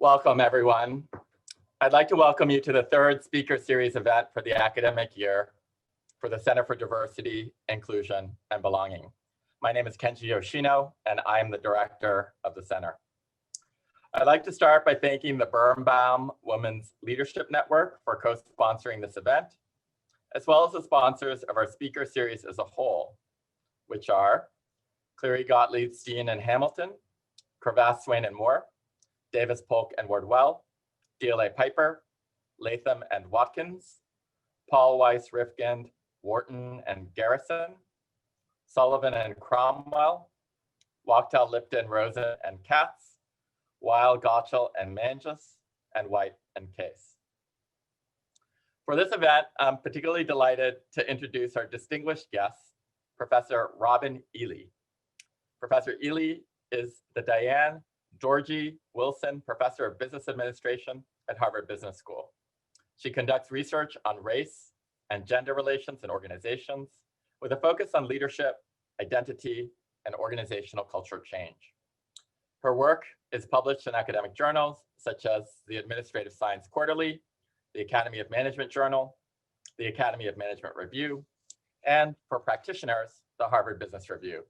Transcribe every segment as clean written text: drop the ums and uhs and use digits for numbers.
Welcome, everyone. I'd like to welcome you to the third speaker series event for the academic year for the Center for Diversity, Inclusion, and Belonging. My name is Kenji Yoshino, and I'm the director of the center. I'd like to start by thanking the Birnbaum Women's Leadership Network for co-sponsoring this event, as well as the sponsors of our speaker series as a whole, which are Cleary Gottlieb, Steen and Hamilton, Cravath, Swain and Moore, Davis, Polk and Wardwell, DLA Piper, Latham and Watkins, Paul Weiss, Rifkind, Wharton and Garrison, Sullivan and Cromwell, Wachtell, Lipton, Rosen and Katz, Weil, Gottschall and Manges, and White and Case. For this event, I'm particularly delighted to introduce our distinguished guest, Professor Robin Ely. Professor Ely is the Diane Georgie Wilson Professor of Business Administration at Harvard Business School. She conducts research on race and gender relations in organizations with a focus on leadership, identity, and organizational culture change. Her work is published in academic journals such as the Administrative Science Quarterly, the Academy of Management Journal, the Academy of Management Review, and for practitioners, the Harvard Business Review.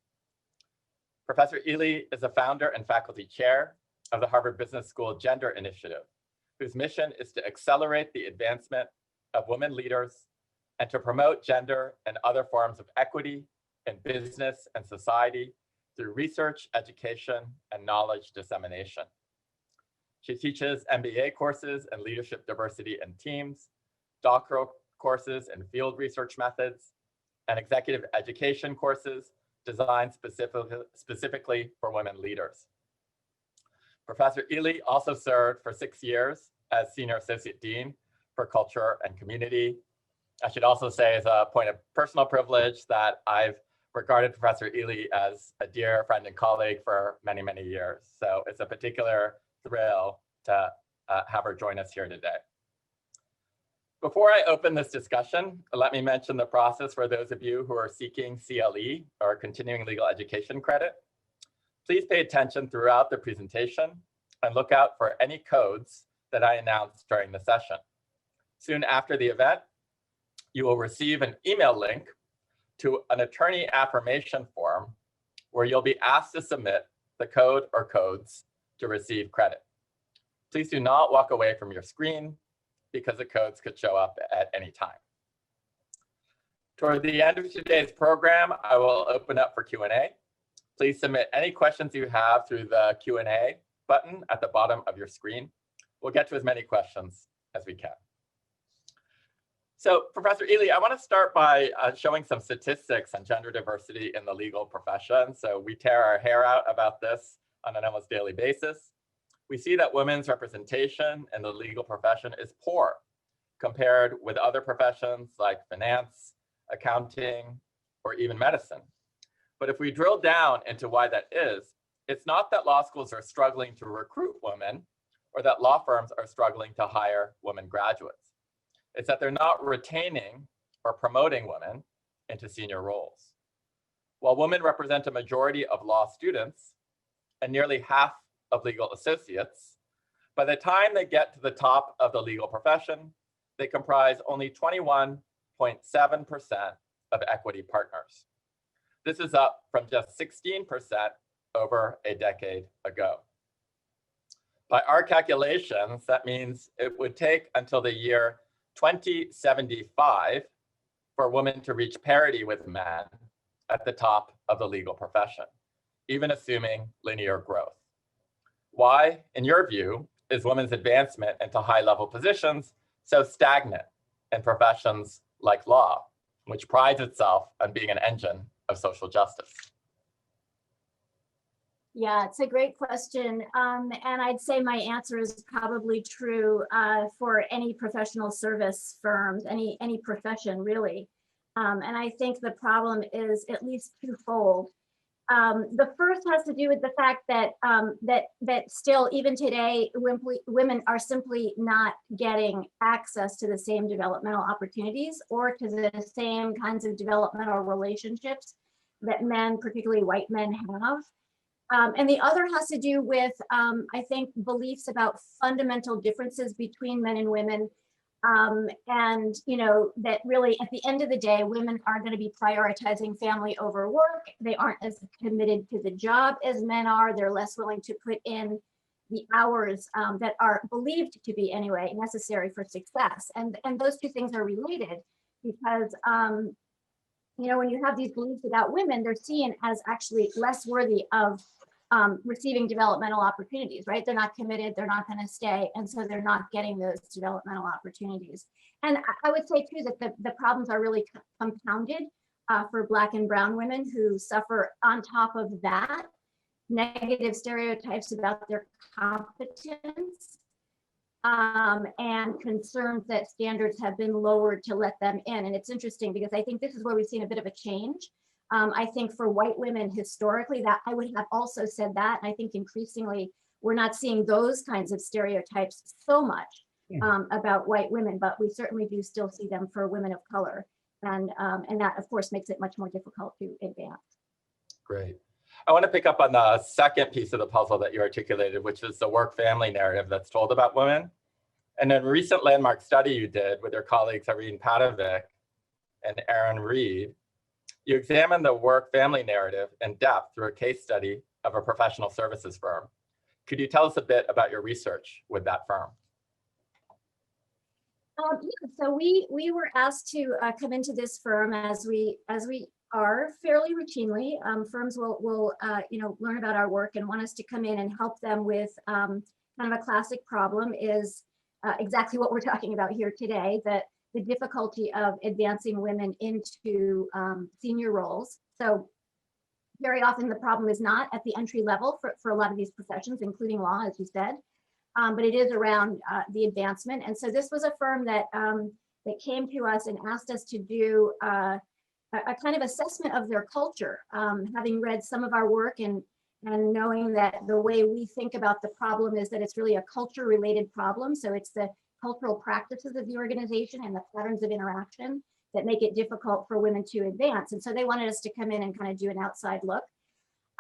Professor Ely is a founder and faculty chair of the Harvard Business School Gender Initiative, whose mission is to accelerate the advancement of women leaders and to promote gender and other forms of equity in business and society through research, education, and knowledge dissemination. She teaches MBA courses in leadership, diversity, and teams, doctoral courses in field research methods, and executive education courses designed specifically for women leaders. Professor Ely also served for 6 years as Senior Associate Dean for Culture and Community. I should also say, as a point of personal privilege, that I've regarded Professor Ely as a dear friend and colleague for many, many years. So it's a particular thrill to have her join us here today. Before I open this discussion, let me mention the process for those of you who are seeking CLE or continuing legal education credit. Please pay attention throughout the presentation and look out for any codes that I announce during the session. Soon after the event, you will receive an email link to an attorney affirmation form where you'll be asked to submit the code or codes to receive credit. Please do not walk away from your screen because the codes could show up at any time. Toward the end of today's program, I will open up for Q&A. Please submit any questions you have through the Q&A button at the bottom of your screen. We'll get to as many questions as we can. So, Professor Ely, I want to start by showing some statistics on gender diversity in the legal profession. So we tear our hair out about this on an almost daily basis. We see that women's representation in the legal profession is poor compared with other professions like finance, accounting, or even medicine. But if we drill down into why that is, it's not that law schools are struggling to recruit women or that law firms are struggling to hire women graduates. It's that they're not retaining or promoting women into senior roles. While women represent a majority of law students and nearly half of legal associates, by the time they get to the top of the legal profession, they comprise only 21.7% of equity partners. This is up from just 16% over a decade ago. By our calculations, that means it would take until the year 2075 for women to reach parity with men at the top of the legal profession, even assuming linear growth. Why, in your view, is women's advancement into high-level positions so stagnant in professions like law, which prides itself on being an engine of social justice? Yeah, it's a great question. And I'd say my answer is probably true for any professional service firms, any profession really. And I think the problem is at least twofold. The first has to do with the fact that that still, even today, women are simply not getting access to the same developmental opportunities or to the same kinds of developmental relationships that men, particularly white men, have. And the other has to do with, I think, beliefs about fundamental differences between men and women. And, you know, that really at the end of the day, women are going to be prioritizing family over work. They aren't as committed to the job as men are. They're less willing to put in the hours that are believed to be anyway necessary for success. And those two things are related because, you know, when you have these beliefs about women, they're seen as actually less worthy of receiving developmental opportunities, right? They're not committed, they're not going to stay, and so they're not getting those developmental opportunities. And I would say too that the problems are really compounded for Black and brown women who suffer on top of that, negative stereotypes about their competence and concerns that standards have been lowered to let them in. And it's interesting because I think this is where we've seen a bit of a change. I think for white women historically, that I would have also said that. And I think increasingly we're not seeing those kinds of stereotypes so much about white women, but we certainly do still see them for women of color. And that of course makes it much more difficult to advance. Great. I want to pick up on the second piece of the puzzle that you articulated, which is the work-family narrative that's told about women. And a recent landmark study you did with your colleagues Irene Padovic and Aaron Reed, you examined the work-family narrative in depth through a case study of a professional services firm. Could you tell us a bit about your research with that firm? Yeah, so we were asked to come into this firm as we are fairly routinely. Firms will you know, learn about our work and want us to come in and help them with kind of a classic problem is exactly what we're talking about here today, that the difficulty of advancing women into senior roles. So very often the problem is not at the entry level for a lot of these professions, including law, as you said, but it is around the advancement. And so this was a firm that that came to us and asked us to do a kind of assessment of their culture, having read some of our work and knowing that the way we think about the problem is that it's really a culture related problem. So it's the cultural practices of the organization and the patterns of interaction that make it difficult for women to advance. And so they wanted us to come in and kind of do an outside look.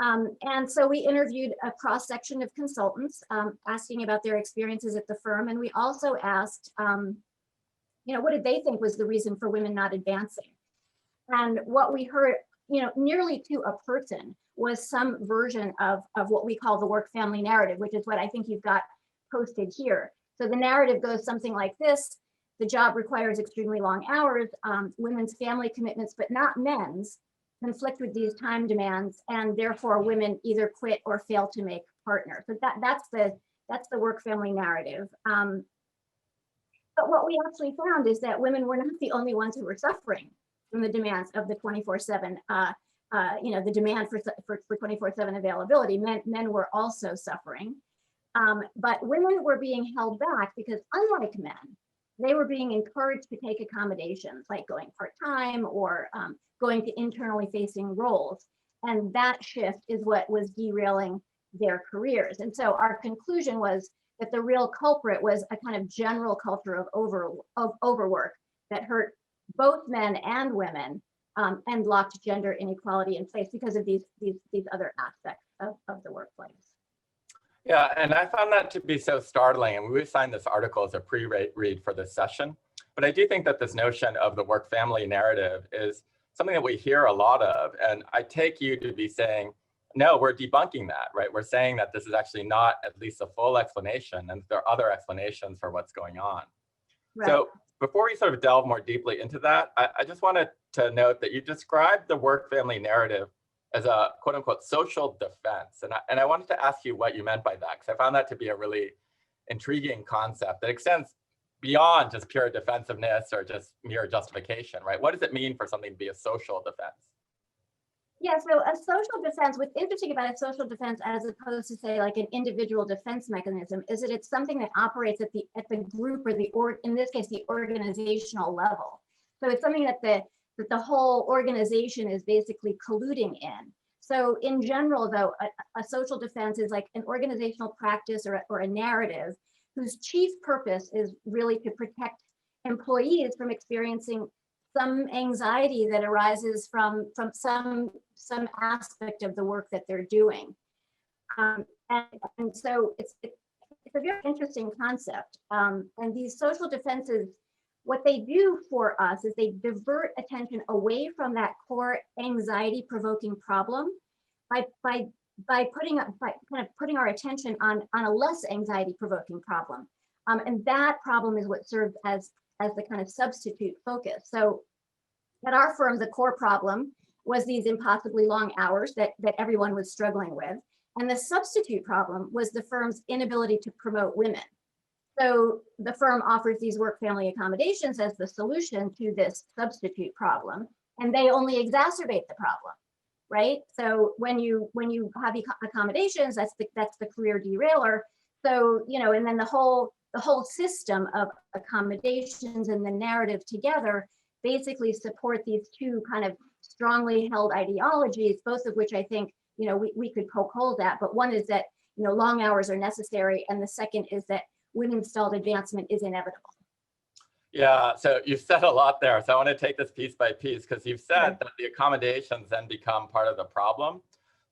And so we interviewed a cross section of consultants asking about their experiences at the firm. And we also asked, you know, what did they think was the reason for women not advancing? And what we heard, you know, nearly to a person was some version of what we call the work-family narrative, which is what I think you've got posted here. So the narrative goes something like this: the job requires extremely long hours, women's family commitments, but not men's, conflict with these time demands, and therefore women either quit or fail to make partners. So that's the work-family narrative. But what we actually found is that women were not the only ones who were suffering from the demands of the 24/7, you know, the demand for 24/7 availability. Men were also suffering. But women were being held back because, unlike men, they were being encouraged to take accommodations like going part-time or going to internally facing roles. And that shift is what was derailing their careers. And so our conclusion was that the real culprit was a kind of general culture of overwork that hurt both men and women and locked gender inequality in place because of these other aspects of the workplace. Yeah, and I found that to be so startling. And we assigned this article as a pre-read for this session. But I do think that this notion of the work-family narrative is something that we hear a lot of. And I take you to be saying, no, we're debunking that, right? We're saying that this is actually not at least a full explanation, and there are other explanations for what's going on. Right. So before we sort of delve more deeply into that, I just wanted to note that you described the work-family narrative as a quote unquote social defense. And I wanted to ask you what you meant by that, because I found that to be a really intriguing concept that extends beyond just pure defensiveness or just mere justification, right? What does it mean for something to be a social defense? Yeah, so a social defense, what's interesting about a social defense as opposed to say like an individual defense mechanism is that it's something that operates at the group or in this case, the organizational level. So it's something that the whole organization is basically colluding in. So in general, though, a social defense is like an organizational practice or a narrative whose chief purpose is really to protect employees from experiencing some anxiety that arises from some aspect of the work that they're doing. And so it's a very interesting concept. And these social defenses, what they do for us is they divert attention away from that core anxiety provoking problem by kind of putting our attention on a less anxiety provoking problem. And that problem is what serves as the kind of substitute focus. So at our firm, the core problem was these impossibly long hours that everyone was struggling with. And the substitute problem was the firm's inability to promote women. So the firm offers these work family accommodations as the solution to this substitute problem, and they only exacerbate the problem, right? So when you have accommodations, that's the career derailer. So, you know, and then the whole system of accommodations and the narrative together basically support these two kind of strongly held ideologies, both of which I think, you know, we could poke holes at. But one is that, you know, long hours are necessary, and the second is that women's stalled advancement is inevitable. Yeah, so you've said a lot there. So I want to take this piece by piece, because you've said that the accommodations then become part of the problem.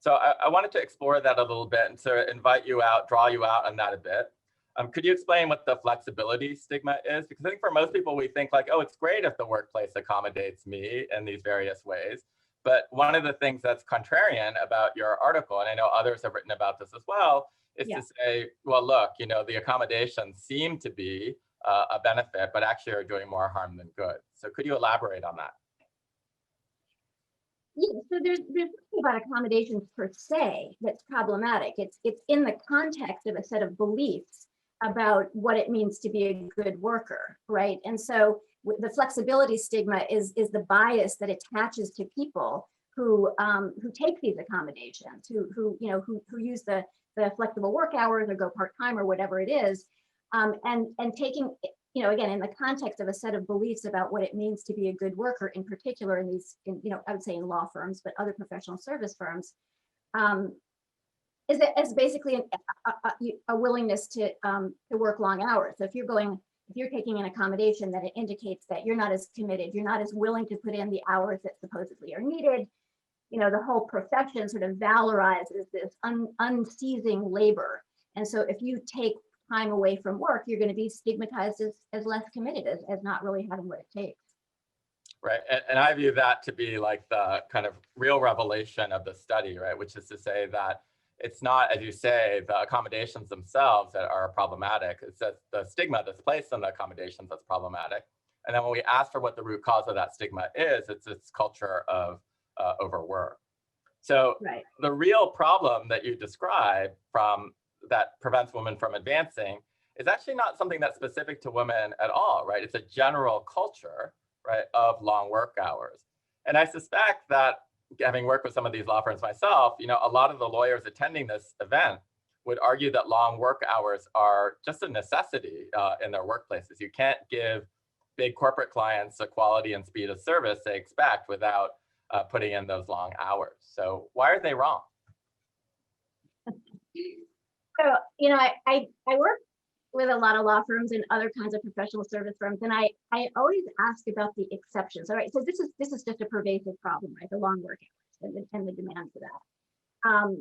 So I wanted to explore that a little bit and sort of invite you out, draw you out on that a bit. Could you explain what the flexibility stigma is? Because I think for most people, we think like, oh, it's great if the workplace accommodates me in these various ways. But one of the things that's contrarian about your article, and I know others have written about this as well, is to say, well, look, you know, the accommodations seem to be a benefit, but actually are doing more harm than good. So could you elaborate on that? Yeah, so there's nothing about accommodations per se that's problematic. It's in the context of a set of beliefs about what it means to be a good worker, right? And so the flexibility stigma is the bias that attaches to people who take these accommodations, who use the flexible work hours or go part-time or whatever it is, and taking, you know, again, in the context of a set of beliefs about what it means to be a good worker, in particular in these, you know, I would say in law firms, but other professional service firms, is basically a willingness to work long hours. So if you're taking an accommodation, that it indicates that you're not as committed, you're not as willing to put in the hours that supposedly are needed. You know, the whole profession sort of valorizes this unceasing labor. And so if you take time away from work, you're going to be stigmatized as less committed, as not really having what it takes. Right, and I view that to be like the kind of real revelation of the study, right? Which is to say that it's not, as you say, the accommodations themselves that are problematic. It's that the stigma that's placed on the accommodations that's problematic. And then when we ask for what the root cause of that stigma is, it's this culture of overwork. So the real problem that you describe that prevents women from advancing is actually not something that's specific to women at all, right? It's a general culture, right, of long work hours. And I suspect that, having worked with some of these law firms myself, you know, a lot of the lawyers attending this event would argue that long work hours are just a necessity in their workplaces. You can't give big corporate clients the quality and speed of service they expect without putting in those long hours. So why are they wrong? So, you know, I work with a lot of law firms and other kinds of professional service firms, and I always ask about the exceptions. All right, so this is just a pervasive problem, right? The long work hours and the demand for that,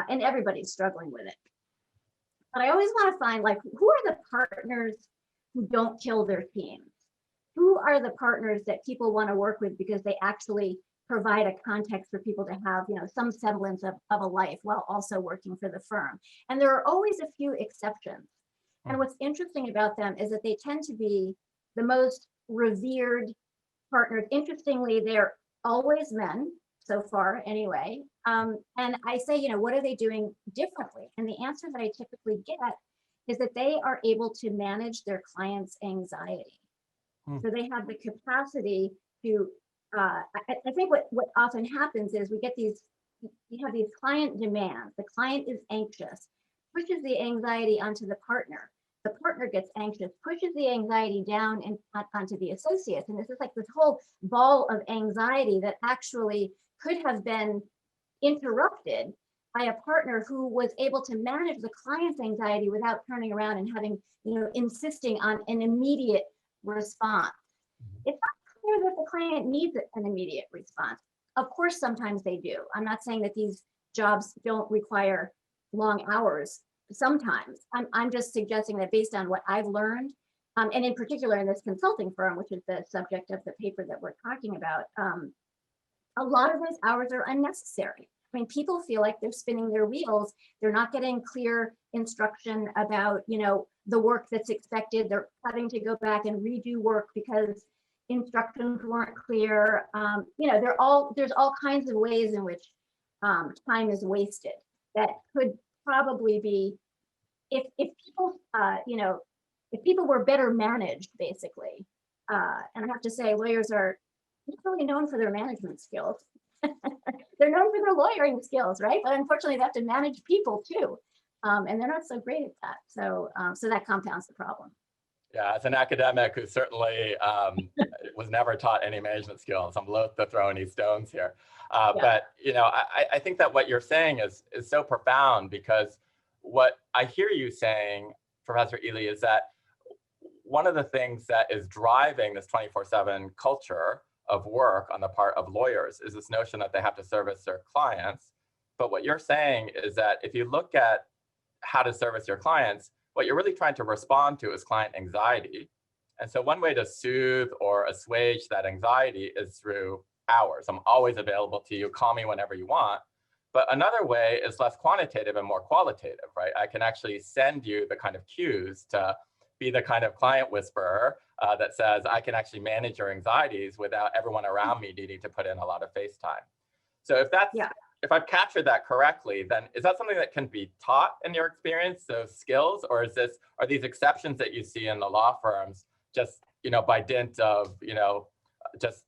and everybody's struggling with it. But I always want to find, like, who are the partners who don't kill their teams? Who are the partners that people want to work with because they actually provide a context for people to have, you know, some semblance of a life while also working for the firm? And there are always a few exceptions. And what's interesting about them is that they tend to be the most revered partners. Interestingly, they're always men, so far anyway. And I say, you know, what are they doing differently? And the answer that I typically get is that they are able to manage their clients' anxiety. So they have the capacity to, I think what often happens is you have these client demands. The client is anxious, pushes the anxiety onto the partner. The partner gets anxious, pushes the anxiety down and onto the associates. And this is like this whole ball of anxiety that actually could have been interrupted by a partner who was able to manage the client's anxiety without turning around and having, you know, insisting on an immediate response. It's not clear that the client needs an immediate response. Of course, sometimes they do. I'm not saying that these jobs don't require long hours sometimes. I'm just suggesting that based on what I've learned, and in particular in this consulting firm, which is the subject of the paper that we're talking about, a lot of those hours are unnecessary. I mean, people feel like they're spinning their wheels. They're not getting clear instruction about, the work that's expected. They're having to go back and redo work because instructions weren't clear. There's all kinds of ways in which time is wasted that could probably be, if people, if people were better managed, basically. And I have to say, lawyers are not really known for their management skills. They're known for their lawyering skills, right? But unfortunately, they have to manage people too. And they're not so great at that. So that compounds the problem. Yeah, as an academic who certainly was never taught any management skills, I'm loath to throw any stones here. But I think that what you're saying is so profound, because what I hear you saying, Professor Ely, is that one of the things that is driving this 24/7 culture of work on the part of lawyers is this notion that they have to service their clients. But what you're saying is that if you look at how to service your clients, what you're really trying to respond to is client anxiety. And so one way to soothe or assuage that anxiety is through hours. I'm always available to you, call me whenever you want. But another way is less quantitative and more qualitative, right? I can actually send you the kind of cues to be the kind of client whisperer that says, I can actually manage your anxieties without everyone around me needing to put in a lot of face time. So if I've captured that correctly, then is that something that can be taught in your experience, those skills, or are these exceptions that you see in the law firms just, by dint of, just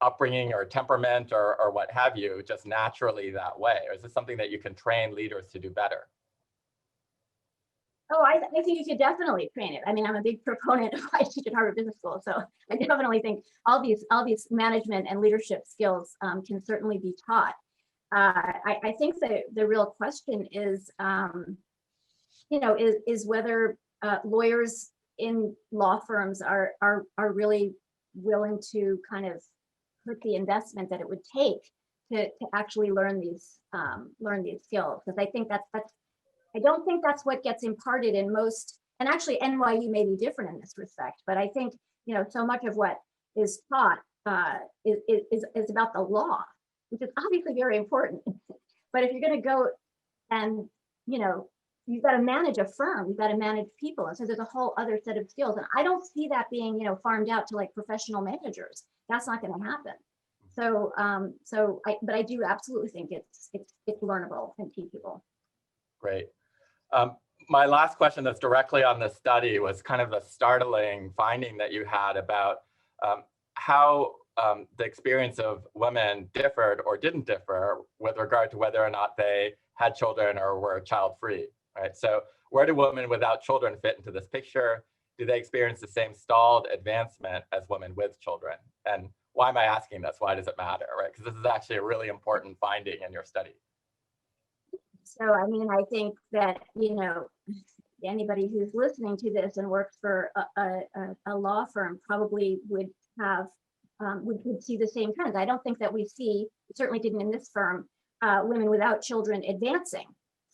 upbringing or temperament or what have you, just naturally that way? Or is this something that you can train leaders to do better? Oh, I think you could definitely train it. I mean, I'm a big proponent of I teach at Harvard Business School, so I definitely think all these management and leadership skills can certainly be taught. I think that the real question is, is whether lawyers in law firms are really willing to kind of put the investment that it would take to actually learn these skills. Because I think I don't think that's what gets imparted in most, and actually NYU may be different in this respect, but I think, so much of what is taught is about the law, which is obviously very important. But if you're going to go and, you've got to manage a firm, you've got to manage people. And so there's a whole other set of skills. And I don't see that being, farmed out to like professional managers. That's not going to happen. So, but I do absolutely think it's learnable and teachable. Great. My last question that's directly on this study was kind of the startling finding that you had about how the experience of women differed or didn't differ with regard to whether or not they had children or were child-free, right? So where do women without children fit into this picture? Do they experience the same stalled advancement as women with children? And why am I asking this? Why does it matter, right? Because this is actually a really important finding in your study. So, I mean, I think that, anybody who's listening to this and works for a law firm probably would have, would see the same trends. I don't think that we certainly didn't in this firm, women without children advancing.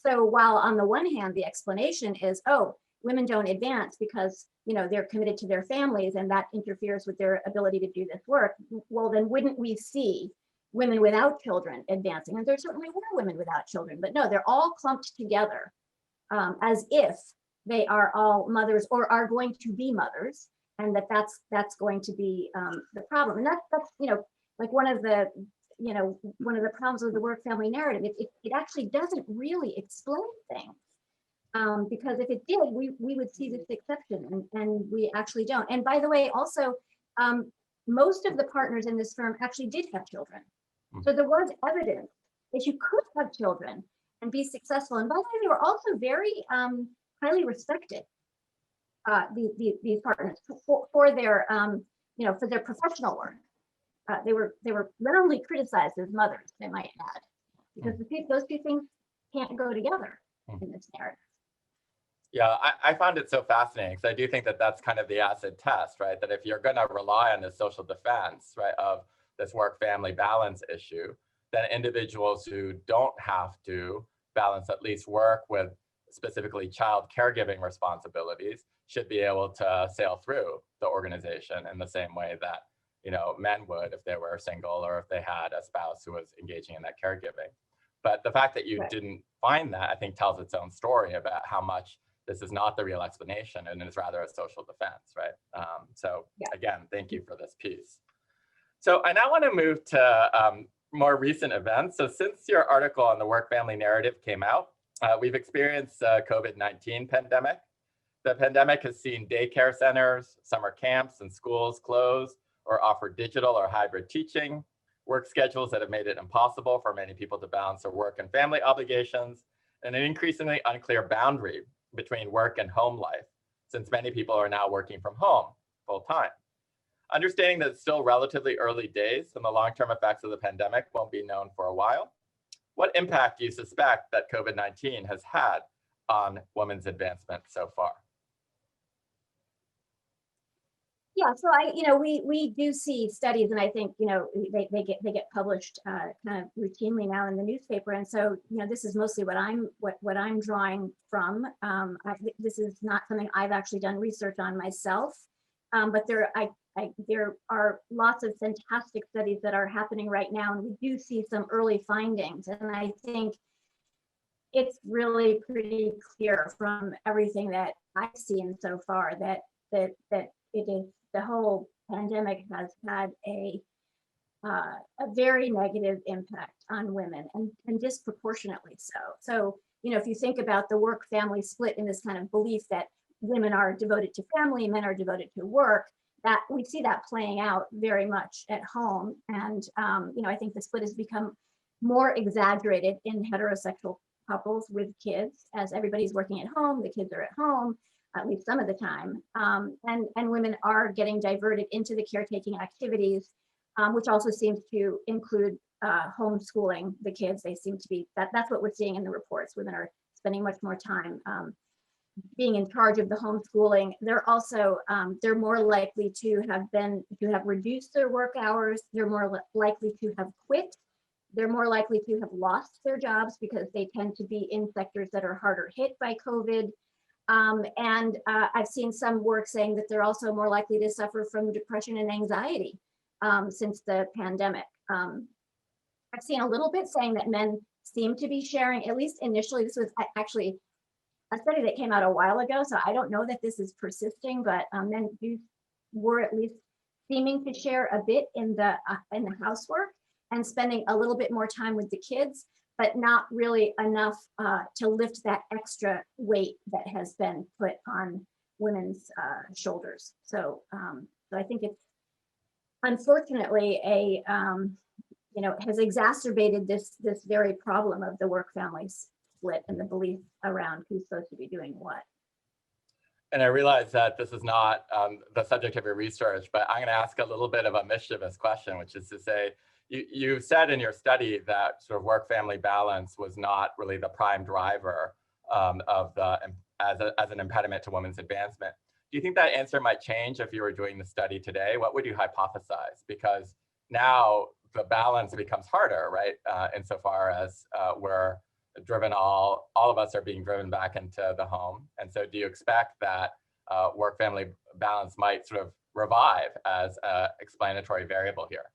So while on the one hand, the explanation is, oh, women don't advance because, they're committed to their families and that interferes with their ability to do this work. Well, then wouldn't we see women without children advancing? And there certainly were women without children, but no, they're all clumped together as if they are all mothers or are going to be mothers, and that's going to be the problem. And that's like one of the problems with the work family narrative. It actually doesn't really explain things, because if it did, we would see this exception, and we actually don't. And by the way, also, most of the partners in this firm actually did have children. So there was evidence that you could have children and be successful. And by the way, they were also very highly respected, these partners, for their for their professional work. They were roundly criticized as mothers, they might add, because those two things can't go together in this narrative. Yeah, I found it so fascinating, because I do think that that's kind of the acid test, right? That if you're going to rely on this social defense, right, of this work-family balance issue, then individuals who don't have to balance at least work with specifically child caregiving responsibilities should be able to sail through the organization in the same way that men would if they were single or if they had a spouse who was engaging in that caregiving. But the fact that you Right. didn't find that, I think, tells its own story about how much this is not the real explanation and is rather a social defense, right? So Yeah. again, thank you for this piece. So I now want to move to more recent events. So since your article on the work-family narrative came out, we've experienced COVID-19 pandemic. The pandemic has seen daycare centers, summer camps, and schools close or offer digital or hybrid teaching, work schedules that have made it impossible for many people to balance their work and family obligations, and an increasingly unclear boundary between work and home life, since many people are now working from home full time. Understanding that it's still relatively early days and the long-term effects of the pandemic won't be known for a while, what impact do you suspect that COVID-19 has had on women's advancement so far? Yeah, so we do see studies, and I think they get published kind of routinely now in the newspaper, and so this is mostly what I'm drawing from. This is not something I've actually done research on myself, but there are lots of fantastic studies that are happening right now, and we do see some early findings, and I think it's really pretty clear from everything that I've seen so far that it is. The whole pandemic has had a very negative impact on women, and disproportionately so. So, if you think about the work-family split in this kind of belief that women are devoted to family, men are devoted to work, that we see that playing out very much at home. And, I think the split has become more exaggerated in heterosexual couples with kids, as everybody's working at home, the kids are at home, at least some of the time. And women are getting diverted into the caretaking activities, which also seems to include homeschooling the kids. They seem to be, that's what we're seeing in the reports. Women are spending much more time being in charge of the homeschooling. They're also, they're more likely to have reduced their work hours. They're more likely to have quit. They're more likely to have lost their jobs because they tend to be in sectors that are harder hit by COVID. And I've seen some work saying that they're also more likely to suffer from depression and anxiety since the pandemic. I've seen a little bit saying that men seem to be sharing, at least initially. This was actually a study that came out a while ago, so I don't know that this is persisting, but men were at least seeming to share a bit in the housework and spending a little bit more time with the kids, but not really enough to lift that extra weight that has been put on women's shoulders. So, so I think it's unfortunately has exacerbated this very problem of the work-family split and the belief around who's supposed to be doing what. And I realize that this is not the subject of your research, but I'm going to ask a little bit of a mischievous question, which is to say, you said in your study that sort of work-family balance was not really the prime driver as an impediment to women's advancement. Do you think that answer might change if you were doing the study today? What would you hypothesize? Because now the balance becomes harder, right? Insofar as we're driven, all of us are being driven back into the home. And so do you expect that work-family balance might sort of revive as an explanatory variable here?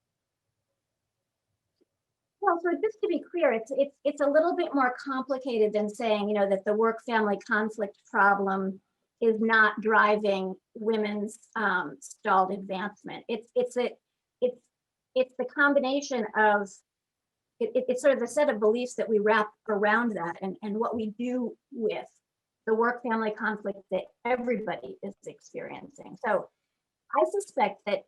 Well, so just to be clear, it's a little bit more complicated than saying, that the work-family conflict problem is not driving women's stalled advancement. It's the combination of it's sort of the set of beliefs that we wrap around that, and what we do with the work-family conflict that everybody is experiencing. So I suspect that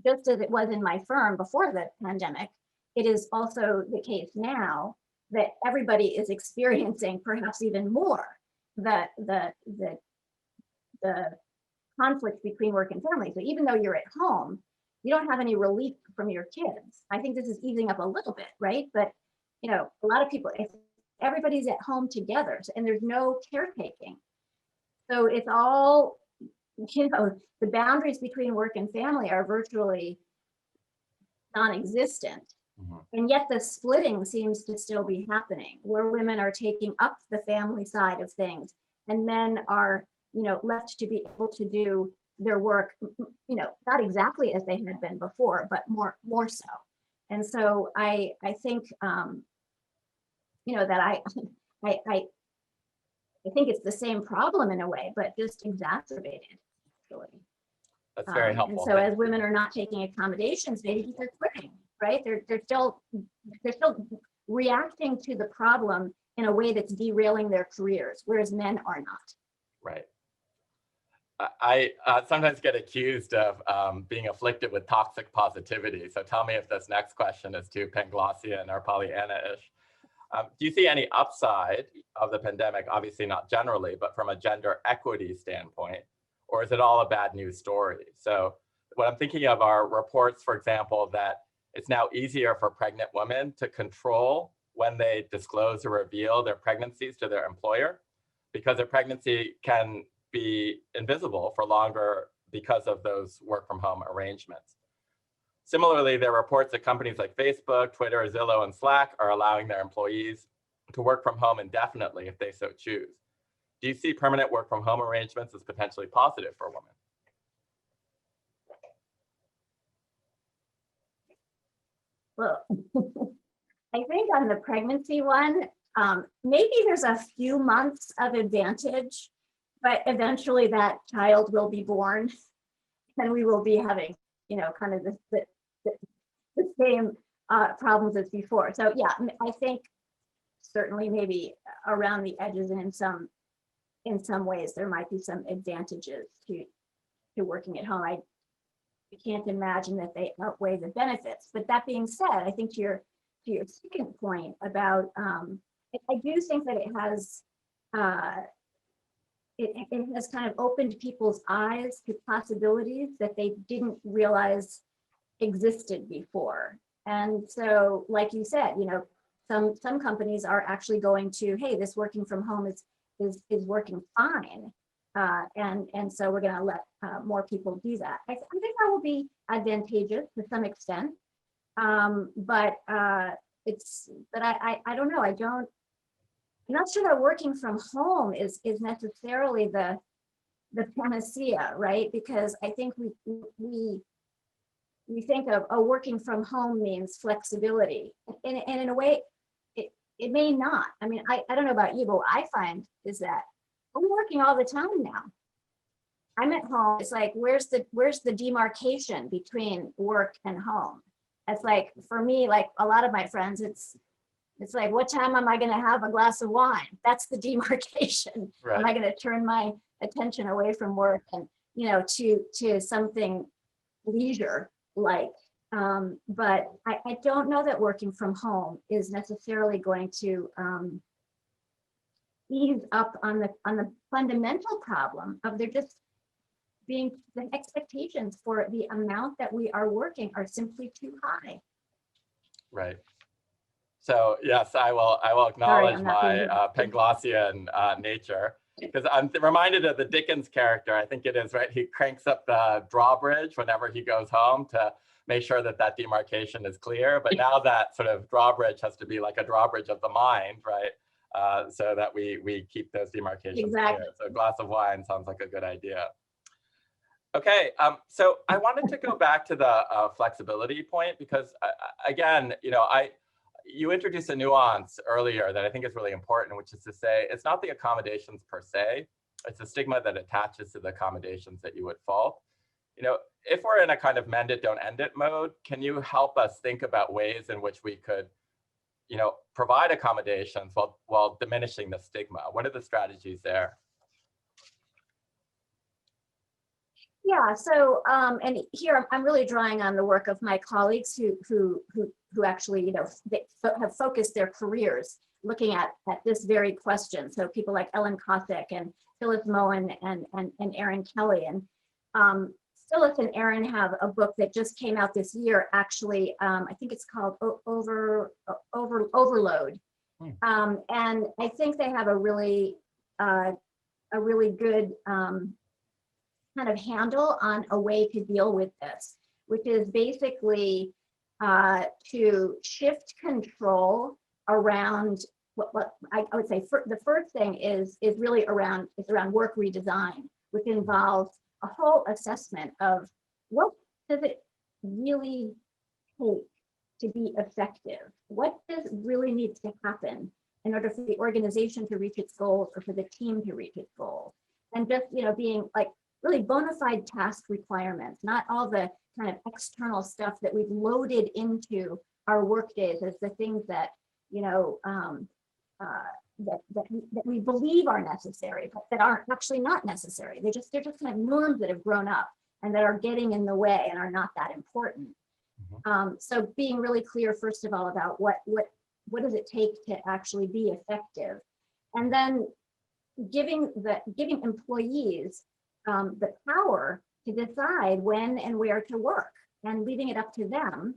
just as it was in my firm before the pandemic, it is also the case now that everybody is experiencing perhaps even more the conflict between work and family. So even though you're at home, you don't have any relief from your kids. I think this is easing up a little bit, right? But a lot of people, if everybody's at home together and there's no caretaking, so it's all, the boundaries between work and family are virtually non-existent. Mhm. And yet the splitting seems to still be happening, where women are taking up the family side of things and men are, left to be able to do their work, not exactly as they had been before, but more so. And so I think, that I, I, I think it's the same problem in a way, but just exacerbated. Actually. That's very And helpful. so Thank as you. women are not taking accommodations, maybe they're quitting, right? They're still reacting to the problem in a way that's derailing their careers, whereas men are not. Right. I sometimes get accused of being afflicted with toxic positivity. So tell me if this next question is too Penglosian or Pollyanna-ish. Do you see any upside of the pandemic? Obviously not generally, but from a gender equity standpoint, or is it all a bad news story? So what I'm thinking of are reports, for example, that it's now easier for pregnant women to control when they disclose or reveal their pregnancies to their employer, because their pregnancy can be invisible for longer because of those work from home arrangements. Similarly, there are reports that companies like Facebook, Twitter, Zillow, and Slack are allowing their employees to work from home indefinitely if they so choose. Do you see permanent work from home arrangements as potentially positive for women? Well, I think on the pregnancy one, maybe there's a few months of advantage, but eventually that child will be born and we will be having, kind of the same problems as before. So yeah, I think certainly maybe around the edges and in some ways there might be some advantages to working at home. I can't imagine that they outweigh the benefits. But that being said, I think to your second point about, I do think that it has kind of opened people's eyes to possibilities that they didn't realize existed before. And so, like you said, some companies are actually going to, hey, this working from home is working fine. And so we're going to let more people do that. I think that will be advantageous to some extent. But I don't know. I'm not sure that working from home is necessarily the panacea, right? Because I think we think of, working from home means flexibility. And in a way, it may not. I mean, I don't know about you, but what I find is that I'm working all the time now. I'm at home. It's like, where's the demarcation between work and home? It's like, for me, like a lot of my friends, it's like, what time am I going to have a glass of wine? That's the demarcation. Right. Am I going to turn my attention away from work and, to something leisure like? But I don't know that working from home is necessarily going to ease up on the fundamental problem of there just being, the expectations for the amount that we are working are simply too high. Right. So yes, I will acknowledge my Penglosian nature, because I'm reminded of the Dickens character. I think it is, right? He cranks up the drawbridge whenever he goes home to make sure that demarcation is clear. But now that sort of drawbridge has to be like a drawbridge of the mind, right? So that we keep those demarcations clear. So a glass of wine sounds like a good idea. Okay, so I wanted to go back to the flexibility point, because again, you introduced a nuance earlier that I think is really important, which is to say, it's not the accommodations per se, it's the stigma that attaches to the accommodations that you would fault. If we're in a kind of mend it, don't end it mode, can you help us think about ways in which we could, provide accommodations while diminishing the stigma? What are the strategies there? Yeah, so and here I'm really drawing on the work of my colleagues who actually, they have focused their careers looking at this very question. So people like Ellen Kosick and Phyllis Moen and Erin Kelly. And Phyllis and Erin have a book that just came out this year, actually. I think it's called Overload. And I think they have a really good kind of handle on a way to deal with this, which is basically to shift control around what I would say the first thing is really around work redesign, which involves a whole assessment of what does it really take to be effective? What does really need to happen in order for the organization to reach its goals or for the team to reach its goals? And just, being like really bona fide task requirements, not all the kind of external stuff that we've loaded into our work days as the things that, that we believe are necessary, but that aren't actually not necessary. They're just kind of norms that have grown up and that are getting in the way and are not that important. So being really clear, first of all, about what does it take to actually be effective, and then giving employees the power to decide when and where to work, and leaving it up to them,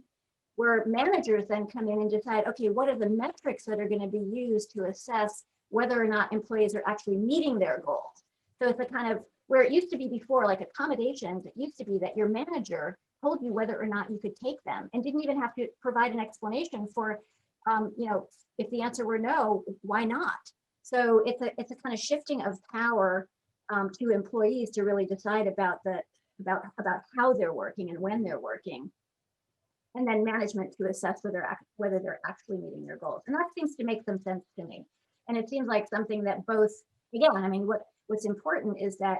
where managers then come in and decide, okay, what are the metrics that are going to be used to assess whether or not employees are actually meeting their goals. So it's a kind of, where it used to be before, like accommodations, it used to be that your manager told you whether or not you could take them and didn't even have to provide an explanation for, if the answer were no, why not? So it's a kind of shifting of power to employees to really decide about how they're working and when they're working, and then management to assess whether they're actually meeting their goals. And that seems to make some sense to me. And it seems like something that both, again, I mean, what's important is that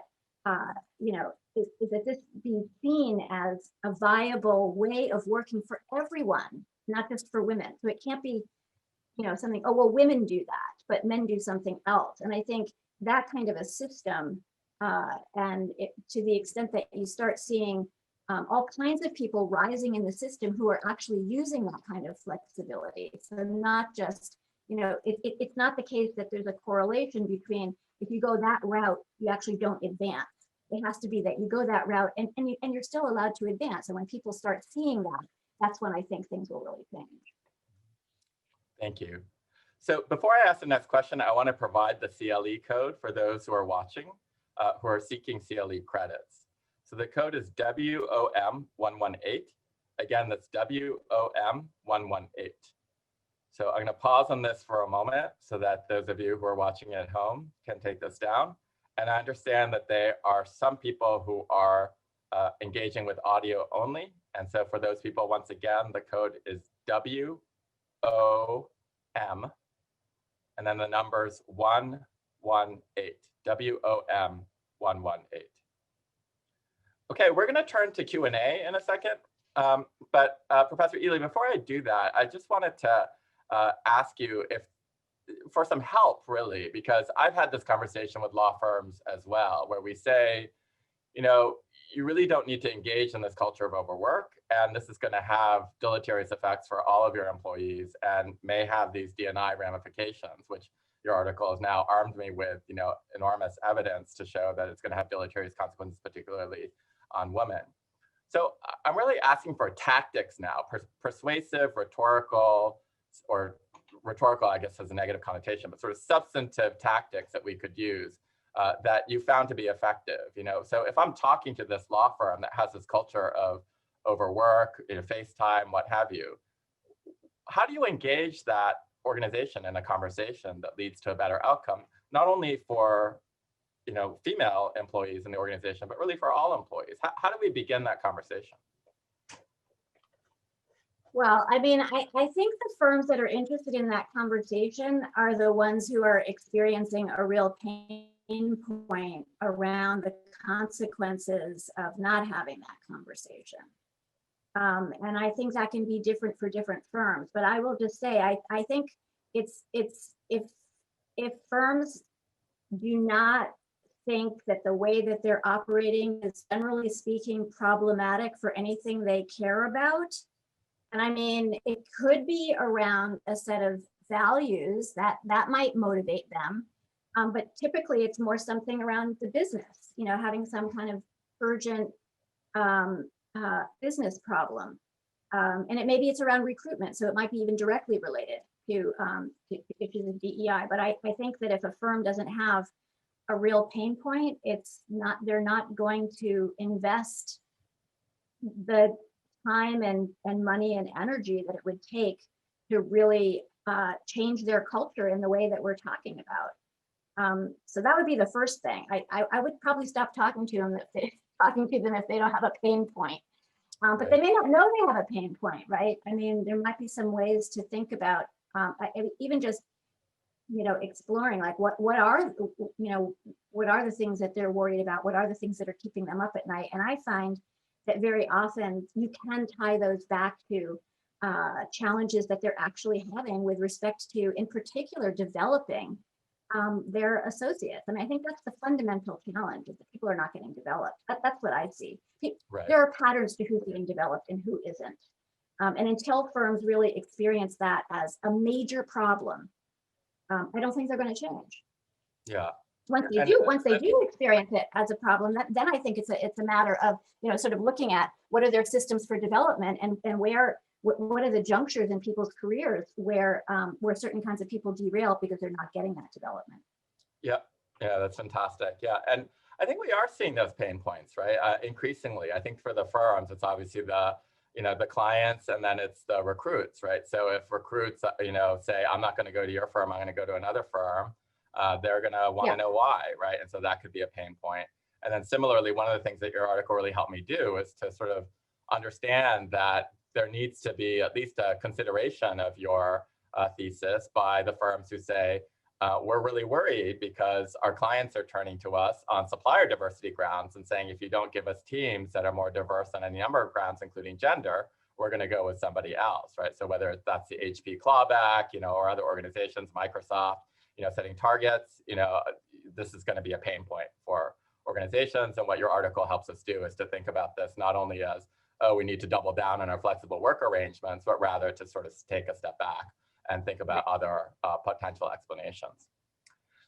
is that this be seen as a viable way of working for everyone, not just for women. So it can't be, something, oh, well, women do that, but men do something else. And I think that kind of a system, to the extent that you start seeing all kinds of people rising in the system who are actually using that kind of flexibility. So not just, it's not the case that there's a correlation between if you go that route, you actually don't advance. It has to be that you go that route and you're still allowed to advance. And when people start seeing that, that's when I think things will really change. Thank you. So before I ask the next question, I want to provide the CLE code for those who are watching, who are seeking CLE credits. So the code is WOM118. Again, that's WOM118. So I'm going to pause on this for a moment so that those of you who are watching at home can take this down. And I understand that there are some people who are engaging with audio only. And so for those people, once again, the code is WOM, and then the numbers 118, WOM118. Okay, we're going to turn to Q&A in a second. But Professor Ely, before I do that, I just wanted to ask you for some help, really, because I've had this conversation with law firms as well, where we say, you really don't need to engage in this culture of overwork, and this is going to have deleterious effects for all of your employees and may have these D&I ramifications, which your article has now armed me with, enormous evidence to show that it's going to have deleterious consequences, particularly on women. So I'm really asking for tactics now, persuasive, rhetorical, or rhetorical, I guess, has a negative connotation, but sort of substantive tactics that we could use that you found to be effective. So if I'm talking to this law firm that has this culture of overwork, FaceTime, what have you, how do you engage that organization in a conversation that leads to a better outcome, not only for female employees in the organization, but really for all employees? How do we begin that conversation? Well, I mean, I think the firms that are interested in that conversation are the ones who are experiencing a real pain point around the consequences of not having that conversation. And I think that can be different for different firms. But I will just say, I think it's if firms do not think that the way that they're operating is, generally speaking, problematic for anything they care about. And I mean, it could be around a set of values that might motivate them. But typically it's more something around the business, having some kind of urgent business problem. And maybe it's around recruitment. So it might be even directly related to issues of DEI. But I think that if a firm doesn't have a real pain point, they're not going to invest the time and money and energy that it would take to really change their culture in the way that we're talking about. So that would be the first thing. I would probably stop talking to them if they don't have a pain point. But they may not know they have a pain point, right? I mean, there might be some ways to think about even just, exploring like what are the things that they're worried about? What are the things that are keeping them up at night? And I find that very often you can tie those back to challenges that they're actually having with respect to, in particular, developing their associates. I mean, I think that's the fundamental challenge, is that people are not getting developed. That's what I see. Right. There are patterns to who's getting developed and who isn't. And until firms really experience that as a major problem, I don't think they're going to change. Yeah. Once they do experience it as a problem, then I think it's a matter of, sort of looking at what are their systems for development, and what are the junctures in people's careers where certain kinds of people derail because they're not getting that development. Yeah, that's fantastic. Yeah, and I think we are seeing those pain points, right? Increasingly, I think for the firms, it's obviously the clients, and then it's the recruits, right? So if recruits, say, I'm not going to go to your firm, I'm going to go to another firm, they're going to want to know why, right? And so that could be a pain point. And then similarly, one of the things that your article really helped me do is to sort of understand that there needs to be at least a consideration of your thesis by the firms who say, we're really worried because our clients are turning to us on supplier diversity grounds and saying, if you don't give us teams that are more diverse on any number of grounds, including gender, we're going to go with somebody else, right? So whether that's the HP clawback, or other organizations, Microsoft, setting targets, this is going to be a pain point for organizations. And what your article helps us do is to think about this not only as, oh, we need to double down on our flexible work arrangements, but rather to sort of take a step back and think about other potential explanations.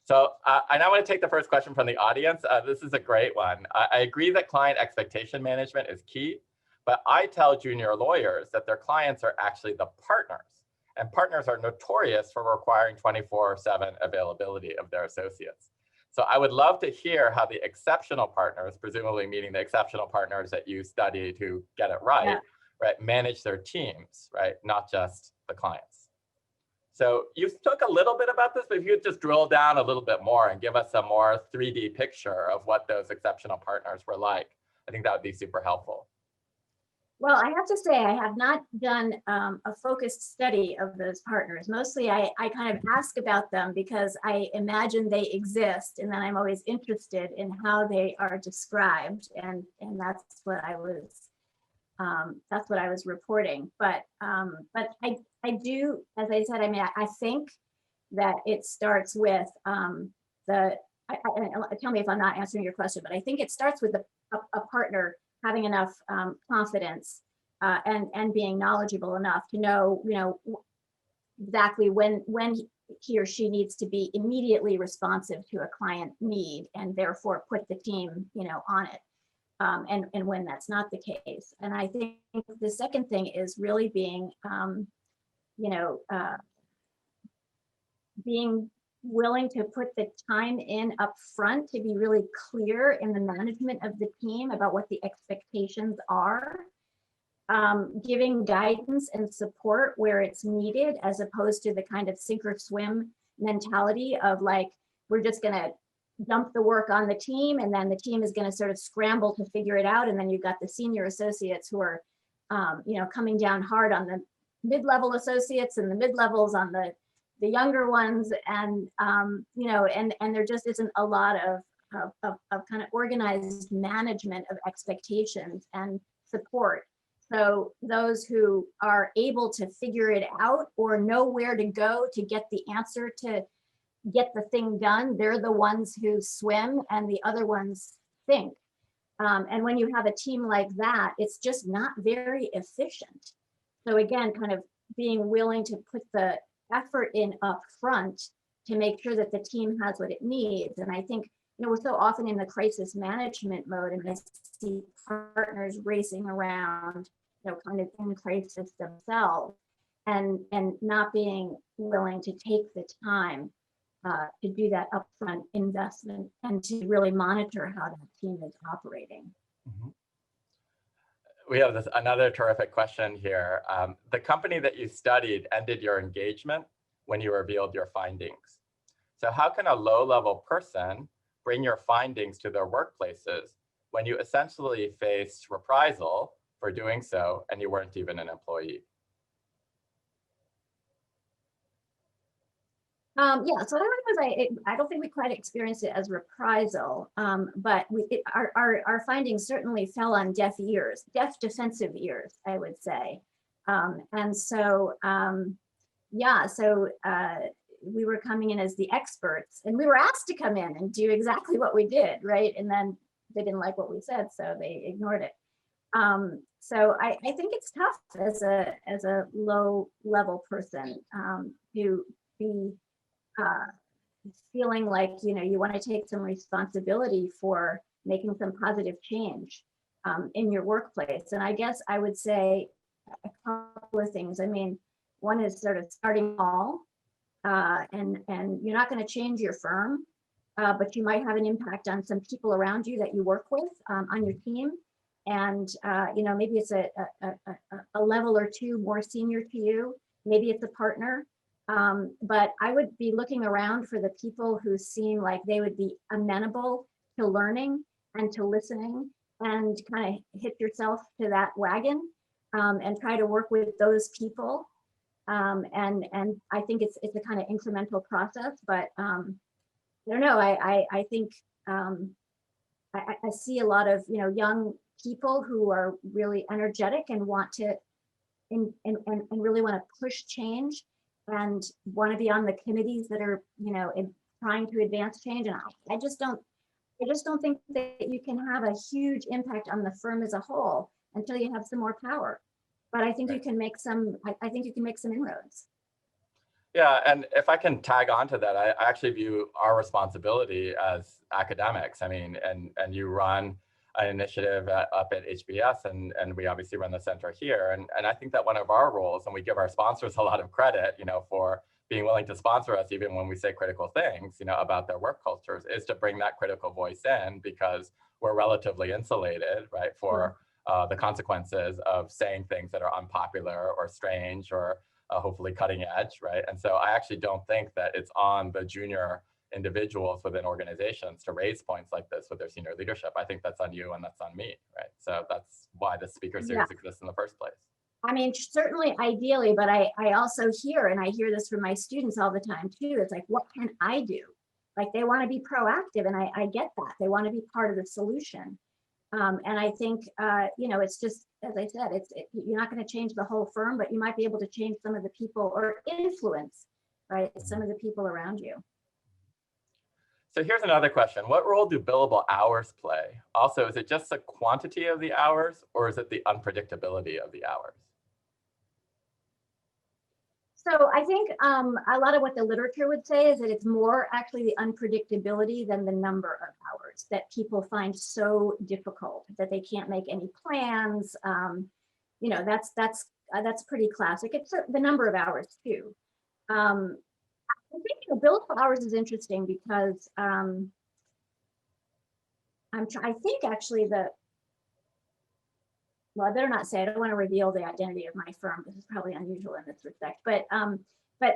So I now want to take the first question from the audience. This is a great one. I agree that client expectation management is key, but I tell junior lawyers that their clients are actually the partners, and partners are notorious for requiring 24/7 availability of their associates. So I would love to hear how the exceptional partners, presumably meaning the exceptional partners that you studied who get it right, right, manage their teams, right, not just the clients. So you spoke a little bit about this, but if you could just drill down a little bit more and give us a more 3D picture of what those exceptional partners were like, I think that would be super helpful. Well, I have to say, I have not done a focused study of those partners. Mostly I kind of ask about them because I imagine they exist, and then I'm always interested in how they are described, and that's what I was reporting. But I do, as I said, I mean, I think that it starts with tell me if I'm not answering your question, but I think it starts with a partner having enough confidence and being knowledgeable enough to know, exactly when he or she needs to be immediately responsive to a client need, and therefore put the team, on it, and when that's not the case. And I think the second thing is really being, being willing to put the time in up front to be really clear in the management of the team about what the expectations are, giving guidance and support where it's needed, as opposed to the kind of sink or swim mentality of like, we're just going to dump the work on the team, and then the team is going to sort of scramble to figure it out. And then you've got the senior associates who are, coming down hard on the mid-level associates, and the mid-levels on the younger ones, and and there just isn't a lot of kind of organized management of expectations and support. So those who are able to figure it out or know where to go to get the answer to get the thing done, they're the ones who swim, and the other ones sink. And when you have a team like that, it's just not very efficient. So again, kind of being willing to put the effort in up front to make sure that the team has what it needs. And I think, we're so often in the crisis management mode, and I see partners racing around, kind of in crisis themselves, and not being willing to take the time to do that upfront investment and to really monitor how that team is operating. Mm-hmm. We have another terrific question here. The company that you studied ended your engagement when you revealed your findings. So how can a low-level person bring your findings to their workplaces when you essentially faced reprisal for doing so and you weren't even an employee? Yeah, so I don't think we quite experienced it as reprisal, but our findings certainly fell on deaf ears, deaf defensive ears, I would say. And so, yeah, so we were coming in as the experts, and we were asked to come in and do exactly what we did, right? And then they didn't like what we said, so they ignored it. So I think it's tough as a low level person to be uh, feeling like, you know, you want to take some responsibility for making some positive change in your workplace. And I guess I would say a couple of things. I mean, one is sort of starting small, and you're not going to change your firm, but you might have an impact on some people around you that you work with on your team. And you know, maybe it's a level or two more senior to you. Maybe it's a partner. But I would be looking around for the people who seem like they would be amenable to learning and to listening, and kind of hit yourself to that wagon and try to work with those people. And I think it's a kind of incremental process, but I don't know. I think I see a lot of, you know, young people who are really energetic and want to and really want to push change and want to be on the committees that are, you know, trying to advance change. And I just don't think that you can have a huge impact on the firm as a whole until you have some more power. But I think you can make some. I think you can make some inroads. Yeah, and if I can tag on to that, I actually view our responsibility as academics. I mean, and you run an initiative up at HBS, and we obviously run the center here. And I think that one of our roles, and we give our sponsors a lot of credit, you know, for being willing to sponsor us even when we say critical things, you know, about their work cultures, is to bring that critical voice in, because we're relatively insulated, right, for the consequences of saying things that are unpopular or strange or hopefully cutting edge, right? And so I actually don't think that it's on the junior individuals within organizations to raise points like this with their senior leadership. I think that's on you and that's on me, right? So that's why the speaker series exists in the first place. I mean, certainly ideally, but I also hear, and I hear this from my students all the time too, it's like, what can I do? Like, they want to be proactive, and I get that. They want to be part of the solution. And I think, you know, it's just, as I said, you're not going to change the whole firm, but you might be able to change some of the people or influence, right, some of the people around you. So here's another question. What role do billable hours play? Also, is it just the quantity of the hours, or is it the unpredictability of the hours? So I think a lot of what the literature would say is that it's more actually the unpredictability than the number of hours that people find so difficult that they can't make any plans. You know, that's pretty classic. It's the number of hours too. I think, you know, billable hours is interesting because I think actually well, I better not say, I don't want to reveal the identity of my firm. This is probably unusual in this respect, but one of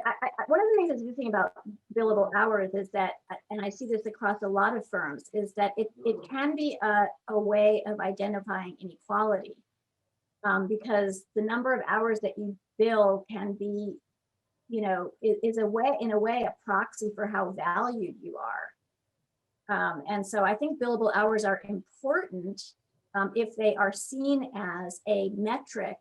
the things that's interesting about billable hours is that, and I see this across a lot of firms, is that it can be a way of identifying inequality, because the number of hours that you bill can be, you know, is in a way a proxy for how valued you are. And so I think billable hours are important if they are seen as a metric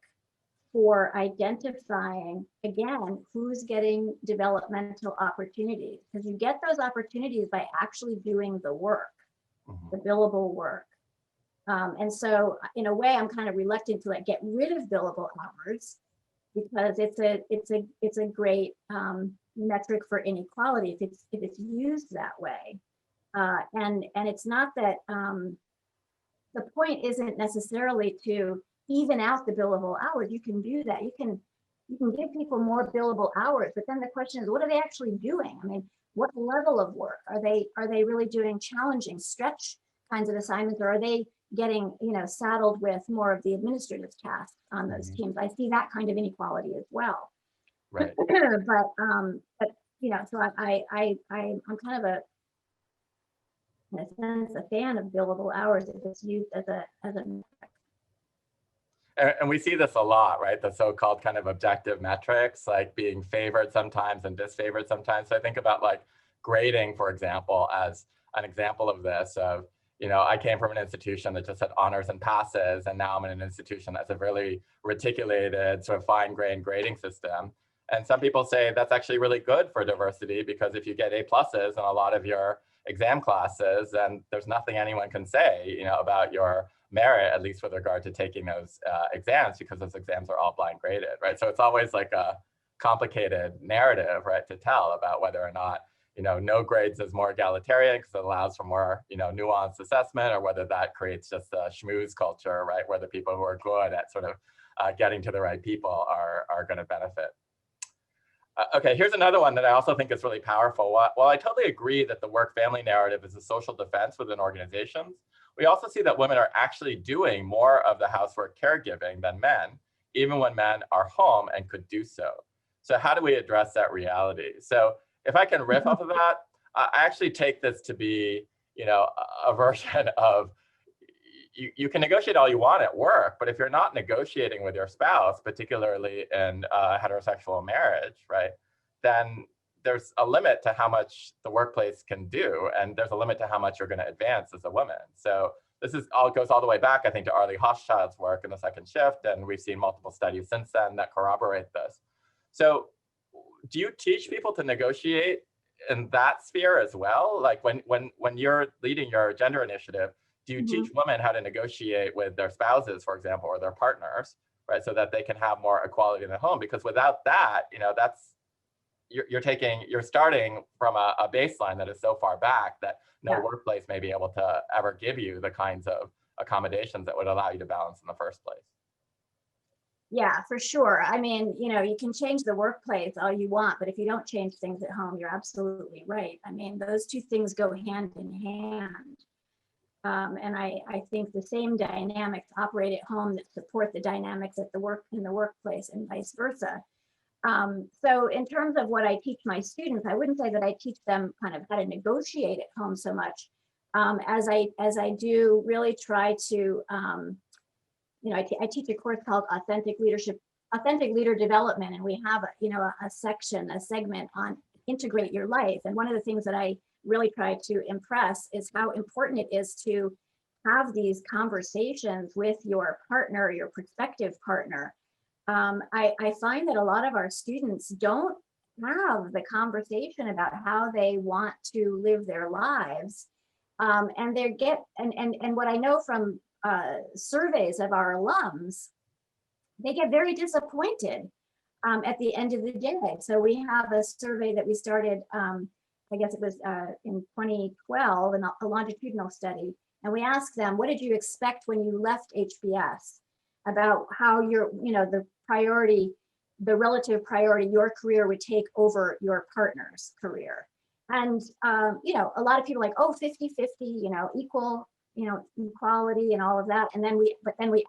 for identifying, again, who's getting developmental opportunities, because you get those opportunities by actually doing the work, the billable work. And so in a way, I'm kind of reluctant to get rid of billable hours, because it's a great metric for inequality if it's used that way. And it's not that the point isn't necessarily to even out the billable hours. You can do that. You can give people more billable hours, but then the question is, what are they actually doing? I mean, what level of work are they really doing? Challenging, stretch kinds of assignments, or are they getting, saddled with more of the administrative tasks on those teams? I see that kind of inequality as well. Right. but so I'm kind of in a sense, a fan of billable hours if it's used as a metric. And we see this a lot, right? The so-called kind of objective metrics, like being favored sometimes and disfavored sometimes. So I think about like grading, for example, as an example of this. Of, I came from an institution that just had honors and passes, and now I'm in an institution that's a really reticulated, sort of fine-grained grading system. And some people say that's actually really good for diversity, because if you get A+ in a lot of your exam classes, then there's nothing anyone can say, about your merit, at least with regard to taking those exams, because those exams are all blind graded, right? So it's always like a complicated narrative, right, to tell about whether or not, no grades is more egalitarian because it allows for more, nuanced assessment, or whether that creates just a schmooze culture, right, where the people who are good at sort of getting to the right people are going to benefit. Okay, here's another one that I also think is really powerful. While I totally agree that the work-family narrative is a social defense within organizations, we also see that women are actually doing more of the housework caregiving than men, even when men are home and could do so. So how do we address that reality? So if I can riff off of that, I actually take this to be, a version of, you can negotiate all you want at work, but if you're not negotiating with your spouse, particularly in heterosexual marriage, right, then there's a limit to how much the workplace can do, and there's a limit to how much you're going to advance as a woman. So this goes all the way back, I think, to Arlie Hochschild's work in The Second Shift, and we've seen multiple studies since then that corroborate this. So do you teach people to negotiate in that sphere as well? Like when you're leading your gender initiative, do you teach women how to negotiate with their spouses, for example, or their partners, right, so that they can have more equality in the home? Because without that, you're starting from a baseline that is so far back that no workplace may be able to ever give you the kinds of accommodations that would allow you to balance in the first place. Yeah, for sure. I mean, you can change the workplace all you want, but if you don't change things at home, you're absolutely right. I mean, those two things go hand in hand. And I think the same dynamics operate at home that support the dynamics at in the workplace, and vice versa. So in terms of what I teach my students, I wouldn't say that I teach them kind of how to negotiate at home so much as I do really try to, I teach a course called Authentic Leader Development, and we have a segment on integrate your life. And one of the things that I really try to impress is how important it is to have these conversations with your partner, your prospective partner. I find that a lot of our students don't have the conversation about how they want to live their lives. And what I know from surveys of our alums, they get very disappointed at the end of the day. So we have a survey that we started, I guess it was in 2012, a longitudinal study. And we asked them, what did you expect when you left HBS about how the relative priority your career would take over your partner's career? And, a lot of people are like, oh, 50-50, equal, equality and all of that. And then we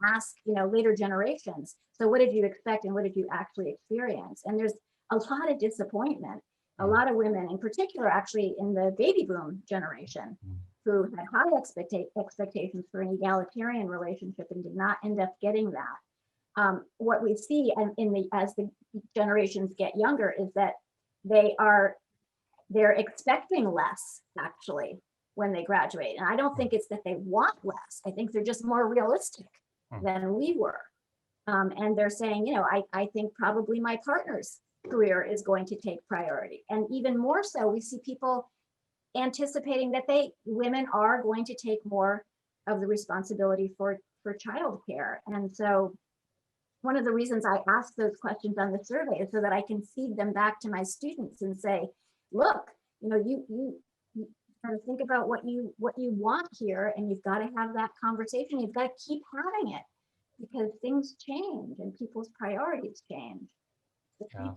ask, later generations, so what did you expect and what did you actually experience? And there's a lot of disappointment. A lot of women in particular, actually in the baby boom generation, who had high expectations for an egalitarian relationship and did not end up getting that. What we see as the generations get younger is that they're expecting less, actually, when they graduate. And I don't think it's that they want less. I think they're just more realistic than we were. And they're saying, I think probably my partner's career is going to take priority. And even more so, we see people anticipating that women are going to take more of the responsibility for childcare. And so one of the reasons I ask those questions on the survey is so that I can feed them back to my students and say, look, you got to think about what you want here, and you've got to have that conversation. You've got to keep having it, because things change and people's priorities change.